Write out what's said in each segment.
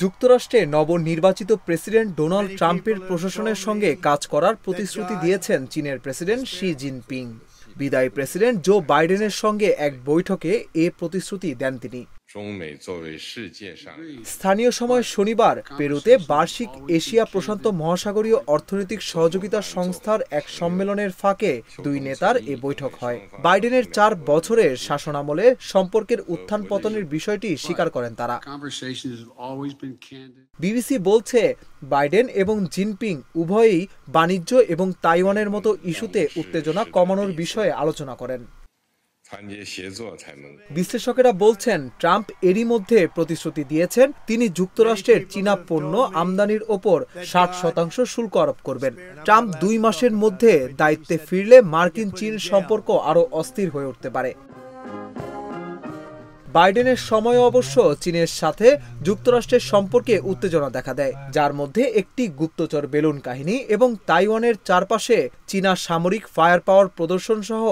যুক্তরাষ্ট্রে নবনির্বাচিত president Donald ট্রাম্পের প্রশাসনের সঙ্গে কাজ করার প্রতিশ্রুতি দিয়েছেন চীনের প্রেসিডেন্ট শি জিনপিং। বিদায়ী প্রেসিডেন্ট জো বাইডেনের সঙ্গে এক বৈঠকে এ প্রতিশ্রুতি দেন তিনি। স্থানীয় সময় শনিবার পেরুতে বার্ষিক এশিয়া প্রশান্ত মহাসাগরীয় অর্থনৈতিক সহযোগিতা সংস্থার এক সম্মেলনের ফাঁকে দুই নেতার এ বৈঠক হয়। বাইডেনের 4 বছরের শাসনামলে সম্পর্কের উত্থান পতনের বিষয়টি স্বীকার করেন তারা। বিবিসি বলছে, বাইডেন এবং জিনপিং উভয়েই বাণিজ্য এবং তাইওয়ানের মতো ইস্যুতে উত্তেজনা কমানোর বিষয়ে আলোচনা করেন। বিশ্লেষকেরা বলছেন, ট্রাম্প এরই মধ্যে প্রতিশ্রুতি দিয়েছেন তিনি যুক্তরাষ্ট্রের চীনা পণ্য আমদানির ওপর 60% শুল্ক আরোপ করবেন। ট্রাম্প 2 মাসের মধ্যে দায়িত্বে ফিরলে মার্কিন চীন সম্পর্ক আরও অস্থির হয়ে উঠতে পারে। বাইডেনের সময় অবশ্য চীনের সাথে যুক্তরাষ্ট্রের সম্পর্কে উত্তেজনা দেখা দেয়, যার মধ্যে একটি গুপ্তচর বেলুন কাহিনী এবং তাইওয়ানের চারপাশে চীনা সামরিক ফায়ার পাওয়ার প্রদর্শন সহ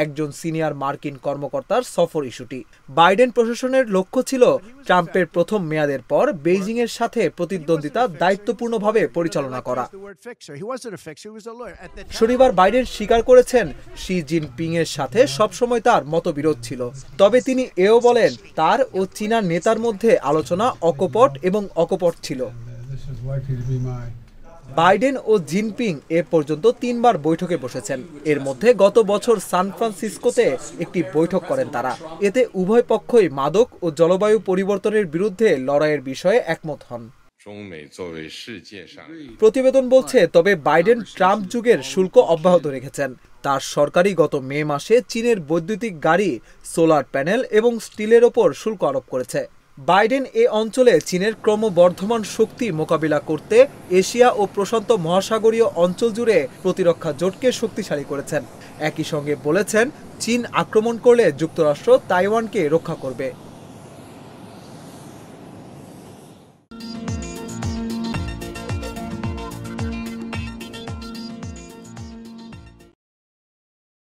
একজন সিনিয়র মার্কিন কর্মকর্তার সফর ইস্যুটি। বাইডেন প্রশাসনের লক্ষ্য ছিল ট্রাম্পের প্রথম মেয়াদের পর বেইজিং এর সাথে প্রতিদ্বন্দ্বিতা দায়িত্বপূর্ণভাবে পরিচালনা করা। শনিবার বাইডেন স্বীকার করেছেন শি জিনপিং এর সাথে সবসময় তার মতবিরোধ ছিল, তবে তিনি এও বলেন তার ও চীনা নেতার মধ্যে আলোচনা অকপট এবং অকপট ছিল। বাইডেন ও জিনপিং এ পর্যন্ত 3 বার বৈঠকে বসেছেন। এর মধ্যে গত বছর সান ফ্রান্সিসকোতে একটি বৈঠক করেন তারা। এতে উভয় পক্ষই মাদক ও জলবায়ু পরিবর্তনের বিরুদ্ধে লড়াইয়ের বিষয়ে একমত হন। প্রতিবেদন বলছে, তবে বাইডেন ট্রাম্প যুগের শুল্ক অব্যাহত রেখেছেন। তার সরকারই গত মে মাসে চীনের বৈদ্যুতিক গাড়ি, সোলার প্যানেল এবং স্টিলের ওপর শুল্ক আরোপ করেছে। বাইডেন এ অঞ্চলে চীনের ক্রমবর্ধমান শক্তি মোকাবিলা করতে এশিয়া ও প্রশান্ত মহাসাগরীয় অঞ্চল জুড়ে প্রতিরক্ষা জোটকে শক্তিশালী করেছেন। একই সঙ্গে বলেছেন, চীন আক্রমণ করলে যুক্তরাষ্ট্র তাইওয়ানকে রক্ষা করবে।